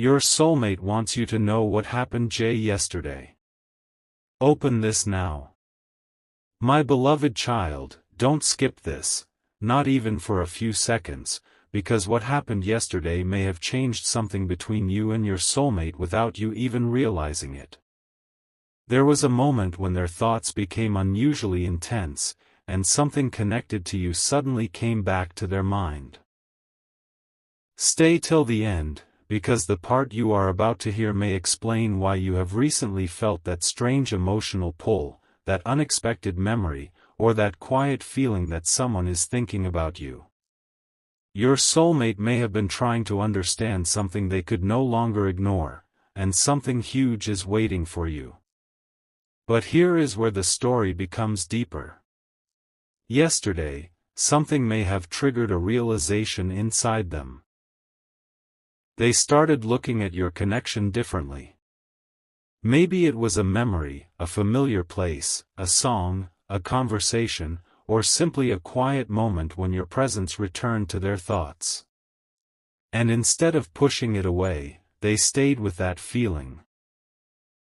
Your soulmate wants you to know what happened yesterday. Open this now. My beloved child, don't skip this, not even for a few seconds, because what happened yesterday may have changed something between you and your soulmate without you even realizing it. There was a moment when their thoughts became unusually intense, and something connected to you suddenly came back to their mind. Stay till the end, because the part you are about to hear may explain why you have recently felt that strange emotional pull, that unexpected memory, or that quiet feeling that someone is thinking about you. Your soulmate may have been trying to understand something they could no longer ignore, and something huge is waiting for you. But here is where the story becomes deeper. Yesterday, something may have triggered a realization inside them. They started looking at your connection differently. Maybe it was a memory, a familiar place, a song, a conversation, or simply a quiet moment when your presence returned to their thoughts. And instead of pushing it away, they stayed with that feeling.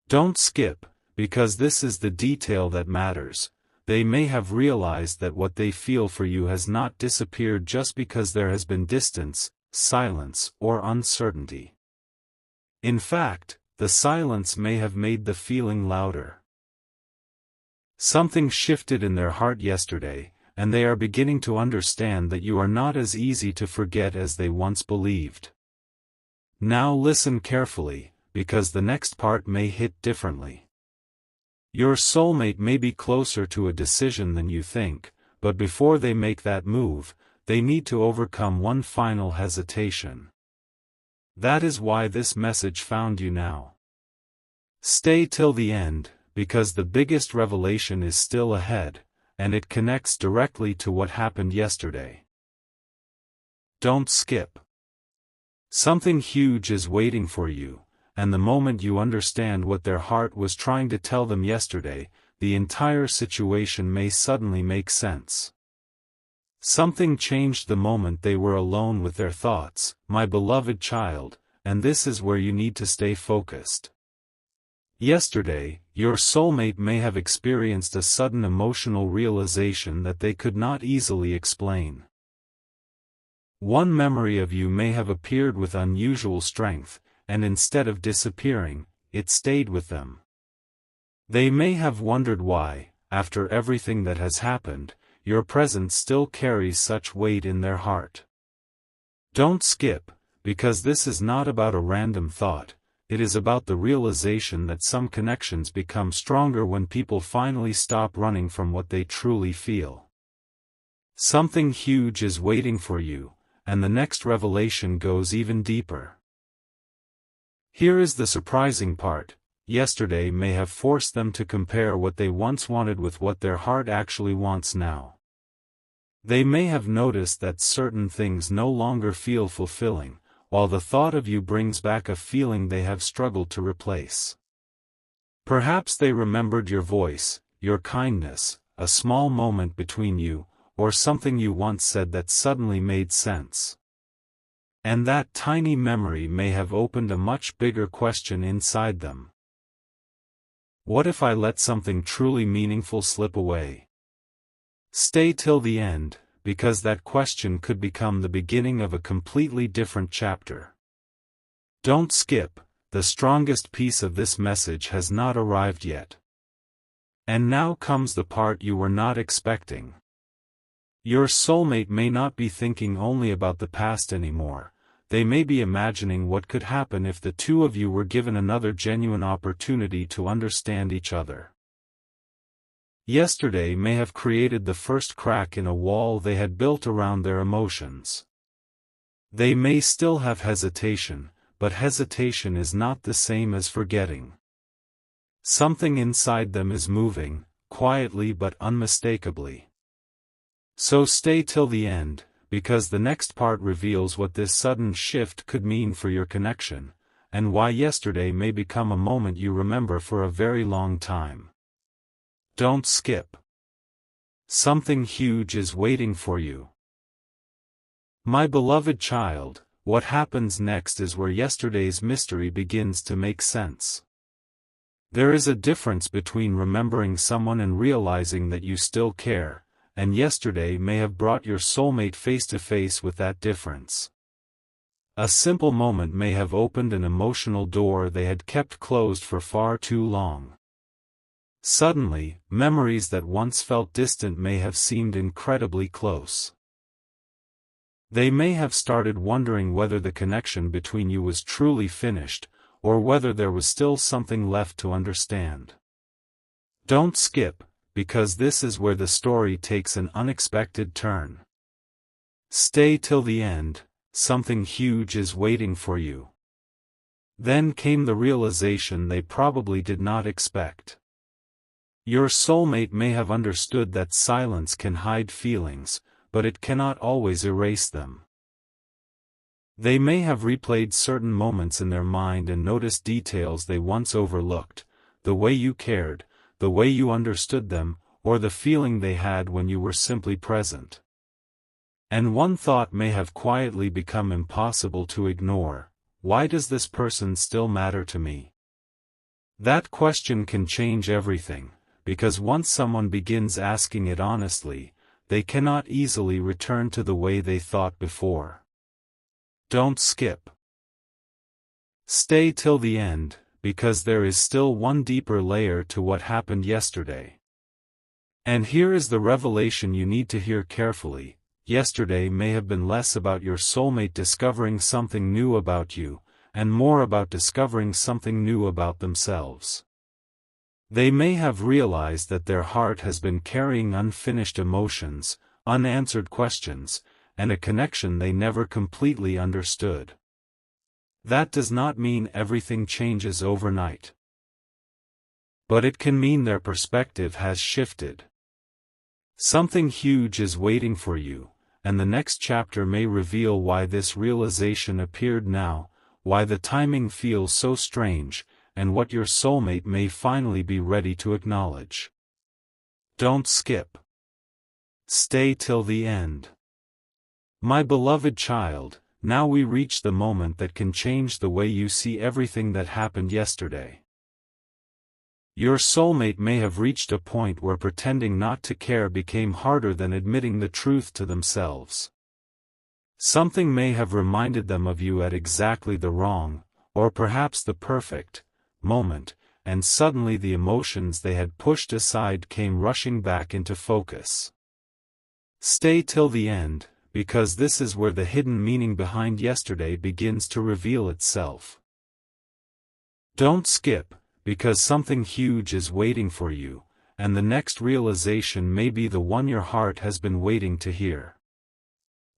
Don't skip, because this is the detail that matters. They may have realized that what they feel for you has not disappeared just because there has been distance, silence, or uncertainty. In fact, the silence may have made the feeling louder. Something shifted in their heart yesterday, and they are beginning to understand that you are not as easy to forget as they once believed. Now listen carefully, because the next part may hit differently. Your soulmate may be closer to a decision than you think, but before they make that move, they need to overcome one final hesitation. That is why this message found you now. Stay till the end, because the biggest revelation is still ahead, and it connects directly to what happened yesterday. Don't skip. Something huge is waiting for you, and the moment you understand what their heart was trying to tell them yesterday, the entire situation may suddenly make sense. Something changed the moment they were alone with their thoughts, my beloved child, and this is where you need to stay focused. Yesterday, your soulmate may have experienced a sudden emotional realization that they could not easily explain. One memory of you may have appeared with unusual strength, and instead of disappearing, it stayed with them. They may have wondered why, after everything that has happened, your presence still carries such weight in their heart. Don't skip, because this is not about a random thought, it is about the realization that some connections become stronger when people finally stop running from what they truly feel. Something huge is waiting for you, and the next revelation goes even deeper. Here is the surprising part. Yesterday may have forced them to compare what they once wanted with what their heart actually wants now. They may have noticed that certain things no longer feel fulfilling, while the thought of you brings back a feeling they have struggled to replace. Perhaps they remembered your voice, your kindness, a small moment between you, or something you once said that suddenly made sense. And that tiny memory may have opened a much bigger question inside them. What if I let something truly meaningful slip away? Stay till the end, because that question could become the beginning of a completely different chapter. Don't skip, the strongest piece of this message has not arrived yet. And now comes the part you were not expecting. Your soulmate may not be thinking only about the past anymore. They may be imagining what could happen if the two of you were given another genuine opportunity to understand each other. Yesterday may have created the first crack in a wall they had built around their emotions. They may still have hesitation, but hesitation is not the same as forgetting. Something inside them is moving, quietly but unmistakably. So stay till the end, because the next part reveals what this sudden shift could mean for your connection, and why yesterday may become a moment you remember for a very long time. Don't skip. Something huge is waiting for you. My beloved child, what happens next is where yesterday's mystery begins to make sense. There is a difference between remembering someone and realizing that you still care, and yesterday may have brought your soulmate face to face with that difference. A simple moment may have opened an emotional door they had kept closed for far too long. Suddenly, memories that once felt distant may have seemed incredibly close. They may have started wondering whether the connection between you was truly finished, or whether there was still something left to understand. Don't skip, because this is where the story takes an unexpected turn. Stay till the end, something huge is waiting for you. Then came the realization they probably did not expect. Your soulmate may have understood that silence can hide feelings, but it cannot always erase them. They may have replayed certain moments in their mind and noticed details they once overlooked, the way you cared, the way you understood them, or the feeling they had when you were simply present. And one thought may have quietly become impossible to ignore: why does this person still matter to me? That question can change everything, because once someone begins asking it honestly, they cannot easily return to the way they thought before. Don't skip. Stay till the end, because there is still one deeper layer to what happened yesterday. And here is the revelation you need to hear carefully. Yesterday may have been less about your soulmate discovering something new about you, and more about discovering something new about themselves. They may have realized that their heart has been carrying unfinished emotions, unanswered questions, and a connection they never completely understood. That does not mean everything changes overnight. But it can mean their perspective has shifted. Something huge is waiting for you, and the next chapter may reveal why this realization appeared now, why the timing feels so strange, and what your soulmate may finally be ready to acknowledge. Don't skip. Stay till the end. My beloved child, now we reach the moment that can change the way you see everything that happened yesterday. Your soulmate may have reached a point where pretending not to care became harder than admitting the truth to themselves. Something may have reminded them of you at exactly the wrong, or perhaps the perfect, moment, and suddenly the emotions they had pushed aside came rushing back into focus. Stay till the end, because this is where the hidden meaning behind yesterday begins to reveal itself. Don't skip, because something huge is waiting for you, and the next realization may be the one your heart has been waiting to hear.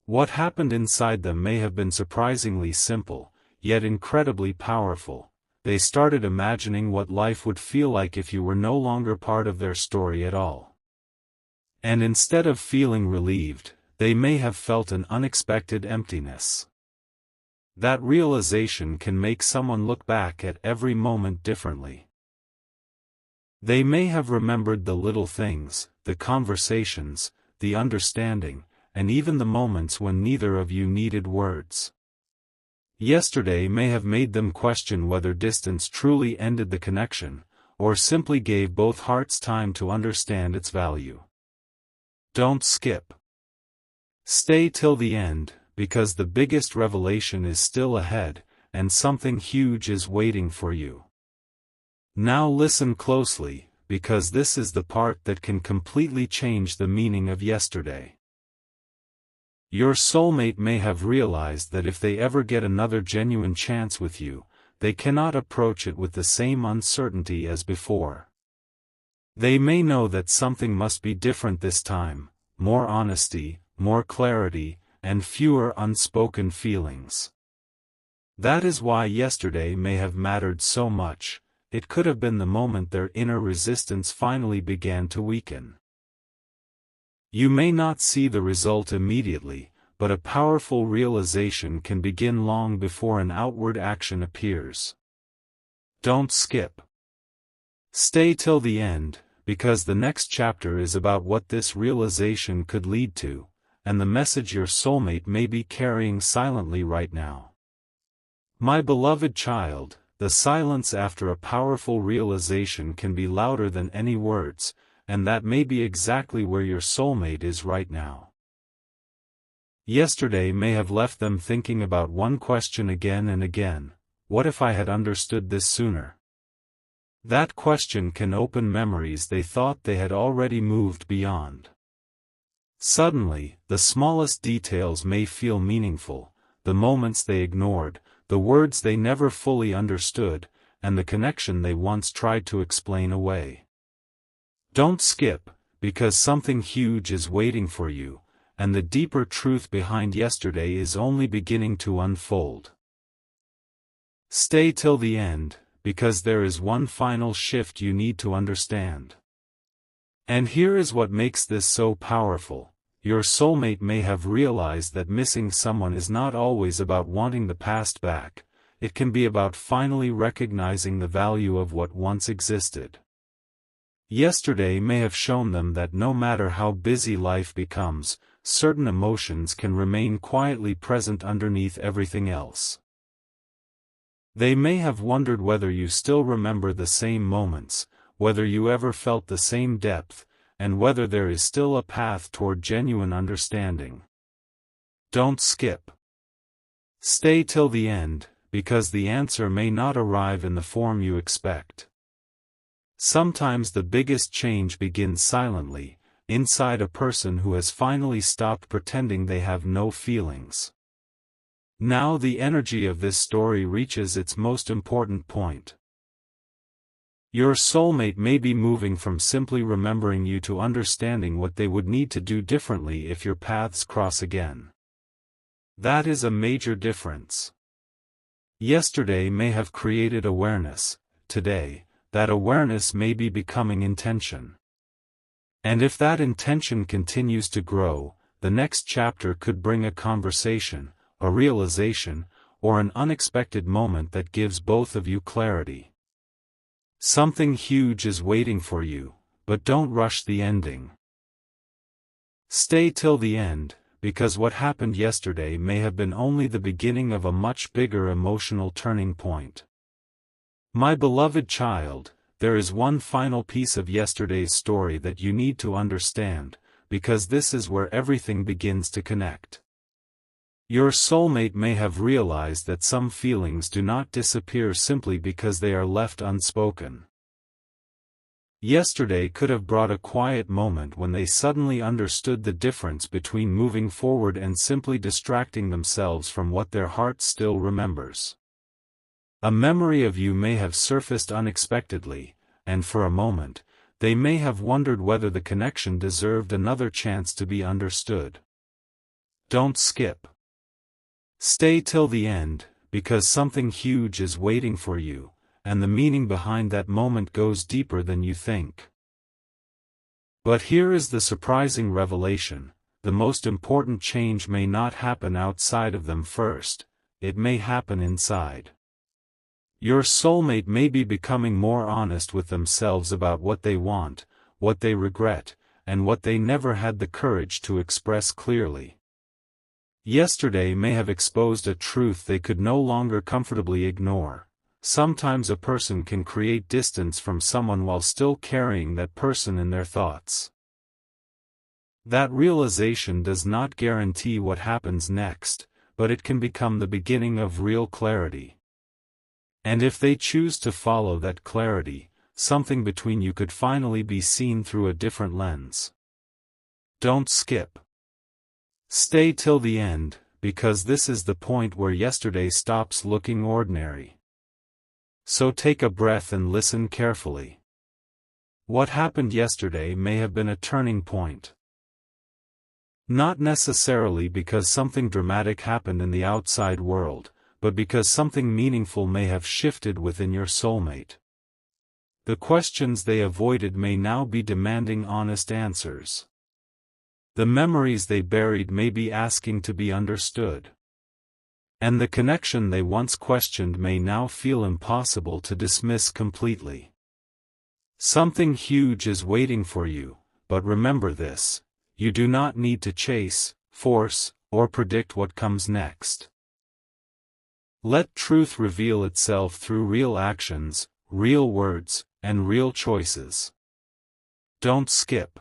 What happened inside them may have been surprisingly simple, yet incredibly powerful. They started imagining what life would feel like if you were no longer part of their story at all. And instead of feeling relieved, they may have felt an unexpected emptiness. That realization can make someone look back at every moment differently. They may have remembered the little things, the conversations, the understanding, and even the moments when neither of you needed words. Yesterday may have made them question whether distance truly ended the connection, or simply gave both hearts time to understand its value. Don't skip. Stay till the end, because the biggest revelation is still ahead, and something huge is waiting for you. Now listen closely, because this is the part that can completely change the meaning of yesterday. Your soulmate may have realized that if they ever get another genuine chance with you, they cannot approach it with the same uncertainty as before. They may know that something must be different this time: more honesty, more clarity, and fewer unspoken feelings. That is why yesterday may have mattered so much. It could have been the moment their inner resistance finally began to weaken. You may not see the result immediately, but a powerful realization can begin long before an outward action appears. Don't skip. Stay till the end, because the next chapter is about what this realization could lead to, and the message your soulmate may be carrying silently right now. My beloved child, the silence after a powerful realization can be louder than any words, and that may be exactly where your soulmate is right now. Yesterday may have left them thinking about one question again and again: what if I had understood this sooner? That question can open memories they thought they had already moved beyond. Suddenly, the smallest details may feel meaningful: the moments they ignored, the words they never fully understood, and the connection they once tried to explain away. Don't skip, because something huge is waiting for you, and the deeper truth behind yesterday is only beginning to unfold. Stay till the end, because there is one final shift you need to understand. And here is what makes this so powerful: your soulmate may have realized that missing someone is not always about wanting the past back. It can be about finally recognizing the value of what once existed. Yesterday may have shown them that no matter how busy life becomes, certain emotions can remain quietly present underneath everything else. They may have wondered whether you still remember the same moments, whether you ever felt the same depth, and whether there is still a path toward genuine understanding. Don't skip. Stay till the end, because the answer may not arrive in the form you expect. Sometimes the biggest change begins silently, inside a person who has finally stopped pretending they have no feelings. Now the energy of this story reaches its most important point. Your soulmate may be moving from simply remembering you to understanding what they would need to do differently if your paths cross again. That is a major difference. Yesterday may have created awareness; today, that awareness may be becoming intention. And if that intention continues to grow, the next chapter could bring a conversation, a realization, or an unexpected moment that gives both of you clarity. Something huge is waiting for you, but don't rush the ending. Stay till the end, because what happened yesterday may have been only the beginning of a much bigger emotional turning point. My beloved child, there is one final piece of yesterday's story that you need to understand, because this is where everything begins to connect. Your soulmate may have realized that some feelings do not disappear simply because they are left unspoken. Yesterday could have brought a quiet moment when they suddenly understood the difference between moving forward and simply distracting themselves from what their heart still remembers. A memory of you may have surfaced unexpectedly, and for a moment, they may have wondered whether the connection deserved another chance to be understood. Don't skip. Stay till the end, because something huge is waiting for you, and the meaning behind that moment goes deeper than you think. But here is the surprising revelation: the most important change may not happen outside of them first, it may happen inside. Your soulmate may be becoming more honest with themselves about what they want, what they regret, and what they never had the courage to express clearly. Yesterday may have exposed a truth they could no longer comfortably ignore. Sometimes a person can create distance from someone while still carrying that person in their thoughts. That realization does not guarantee what happens next, but it can become the beginning of real clarity. And if they choose to follow that clarity, something between you could finally be seen through a different lens. Don't skip. Stay till the end, because this is the point where yesterday stops looking ordinary. So take a breath and listen carefully. What happened yesterday may have been a turning point. Not necessarily because something dramatic happened in the outside world, but because something meaningful may have shifted within your soulmate. The questions they avoided may now be demanding honest answers. The memories they buried may be asking to be understood. And the connection they once questioned may now feel impossible to dismiss completely. Something huge is waiting for you, but remember this: you do not need to chase, force, or predict what comes next. Let truth reveal itself through real actions, real words, and real choices. Don't skip.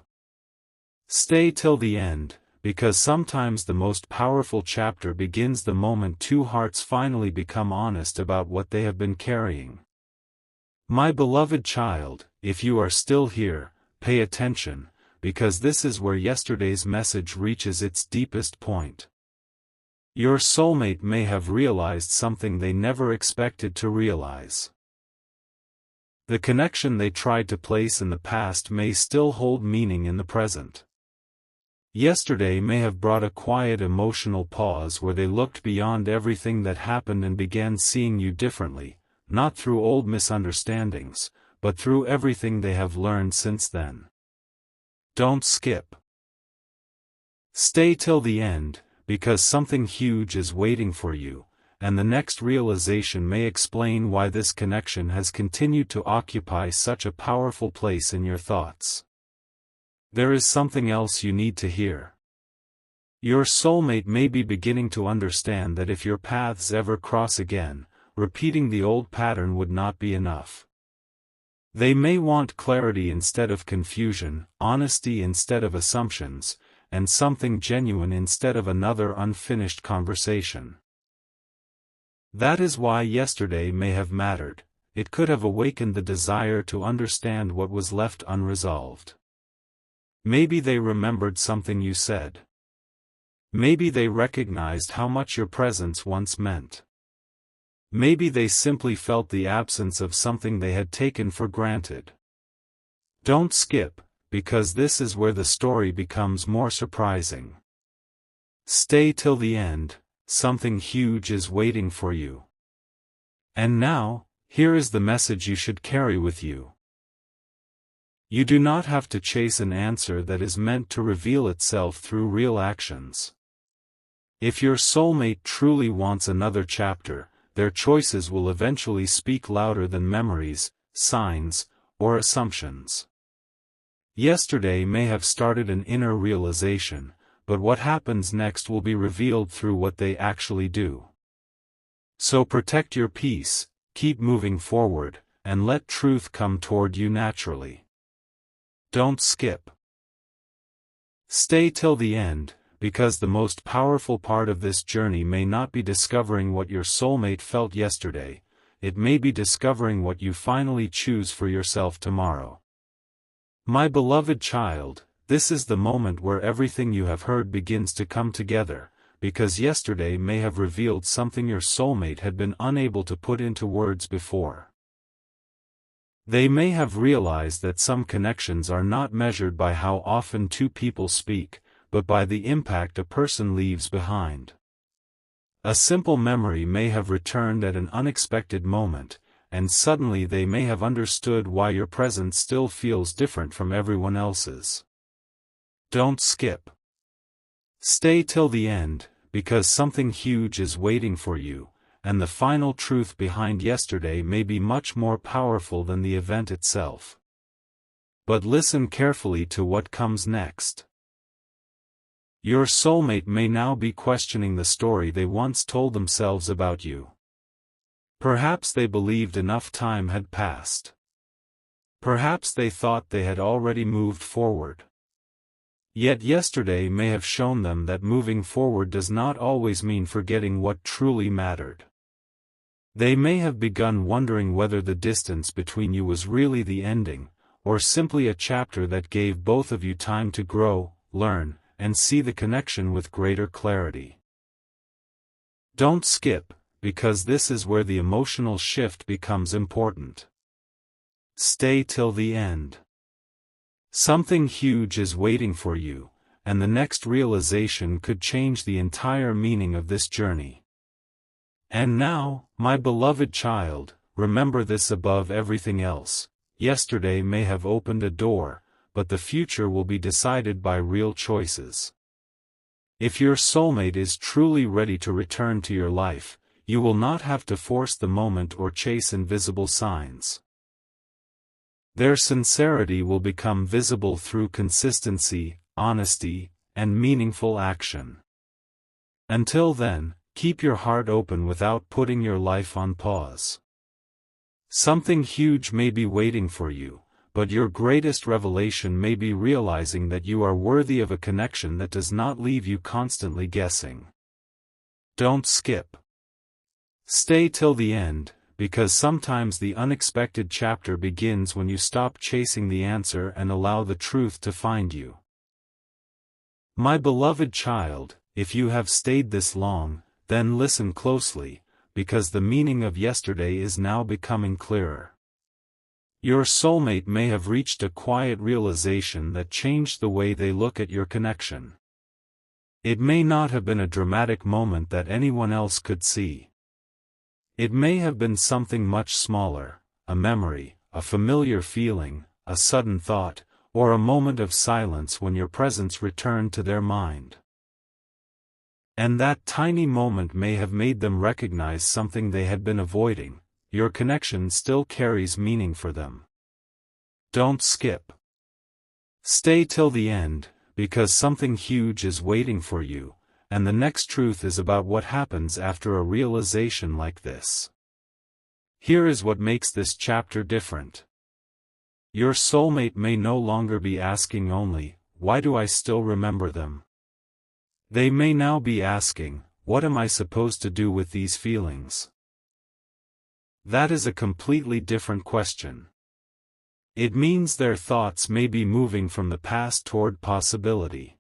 Stay till the end, because sometimes the most powerful chapter begins the moment two hearts finally become honest about what they have been carrying. My beloved child, if you are still here, pay attention, because this is where yesterday's message reaches its deepest point. Your soulmate may have realized something they never expected to realize. The connection they tried to place in the past may still hold meaning in the present. Yesterday may have brought a quiet emotional pause where they looked beyond everything that happened and began seeing you differently, not through old misunderstandings, but through everything they have learned since then. Don't skip. Stay till the end, because something huge is waiting for you, and the next realization may explain why this connection has continued to occupy such a powerful place in your thoughts. There is something else you need to hear. Your soulmate may be beginning to understand that if your paths ever cross again, repeating the old pattern would not be enough. They may want clarity instead of confusion, honesty instead of assumptions, and something genuine instead of another unfinished conversation. That is why yesterday may have mattered. It could have awakened the desire to understand what was left unresolved. Maybe they remembered something you said. Maybe they recognized how much your presence once meant. Maybe they simply felt the absence of something they had taken for granted. Don't skip, because this is where the story becomes more surprising. Stay till the end, something huge is waiting for you. And now, here is the message you should carry with you. You do not have to chase an answer that is meant to reveal itself through real actions. If your soulmate truly wants another chapter, their choices will eventually speak louder than memories, signs, or assumptions. Yesterday may have started an inner realization, but what happens next will be revealed through what they actually do. So protect your peace, keep moving forward, and let truth come toward you naturally. Don't skip. Stay till the end, because the most powerful part of this journey may not be discovering what your soulmate felt yesterday, it may be discovering what you finally choose for yourself tomorrow. My beloved child, this is the moment where everything you have heard begins to come together, because yesterday may have revealed something your soulmate had been unable to put into words before. They may have realized that some connections are not measured by how often two people speak, but by the impact a person leaves behind. A simple memory may have returned at an unexpected moment, and suddenly they may have understood why your presence still feels different from everyone else's. Don't skip. Stay till the end, because something huge is waiting for you, and the final truth behind yesterday may be much more powerful than the event itself. But listen carefully to what comes next. Your soulmate may now be questioning the story they once told themselves about you. Perhaps they believed enough time had passed. Perhaps they thought they had already moved forward. Yet yesterday may have shown them that moving forward does not always mean forgetting what truly mattered. They may have begun wondering whether the distance between you was really the ending, or simply a chapter that gave both of you time to grow, learn, and see the connection with greater clarity. Don't skip, because this is where the emotional shift becomes important. Stay till the end. Something huge is waiting for you, and the next realization could change the entire meaning of this journey. And now, my beloved child, remember this above everything else. Yesterday may have opened a door, but the future will be decided by real choices. If your soulmate is truly ready to return to your life, you will not have to force the moment or chase invisible signs. Their sincerity will become visible through consistency, honesty, and meaningful action. Until then, Keep your heart open without putting your life on pause. Something huge may be waiting for you, but your greatest revelation may be realizing that you are worthy of a connection that does not leave you constantly guessing. Don't skip. Stay till the end, because sometimes the unexpected chapter begins when you stop chasing the answer and allow the truth to find you. My beloved child, if you have stayed this long, then listen closely, because the meaning of yesterday is now becoming clearer. Your soulmate may have reached a quiet realization that changed the way they look at your connection. It may not have been a dramatic moment that anyone else could see. It may have been something much smaller, a memory, a familiar feeling, a sudden thought, or a moment of silence when your presence returned to their mind. And that tiny moment may have made them recognize something they had been avoiding. Your connection still carries meaning for them. Don't skip. Stay till the end, because something huge is waiting for you, and the next truth is about what happens after a realization like this. Here is what makes this chapter different. Your soulmate may no longer be asking only, "Why do I still remember them?" They may now be asking, "What am I supposed to do with these feelings?" That is a completely different question. It means their thoughts may be moving from the past toward possibility.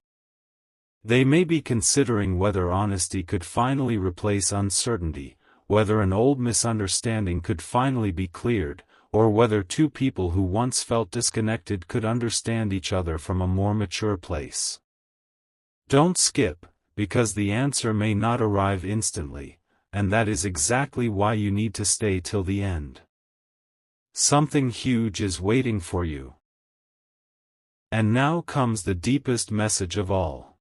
They may be considering whether honesty could finally replace uncertainty, whether an old misunderstanding could finally be cleared, or whether two people who once felt disconnected could understand each other from a more mature place. Don't skip, because the answer may not arrive instantly, and that is exactly why you need to stay till the end. Something huge is waiting for you. And now comes the deepest message of all.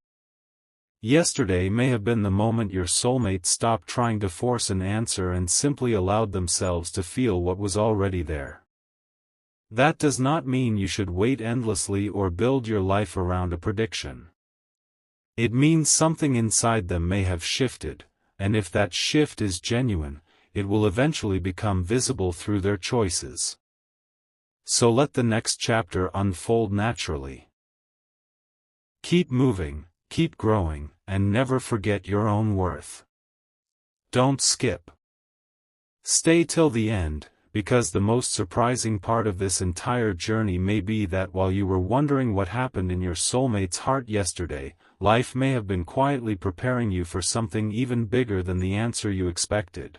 Yesterday may have been the moment your soulmate stopped trying to force an answer and simply allowed themselves to feel what was already there. That does not mean you should wait endlessly or build your life around a prediction. It means something inside them may have shifted, and if that shift is genuine, it will eventually become visible through their choices. So let the next chapter unfold naturally. Keep moving, keep growing, and never forget your own worth. Don't skip. Stay till the end, because the most surprising part of this entire journey may be that while you were wondering what happened in your soulmate's heart yesterday, life may have been quietly preparing you for something even bigger than the answer you expected.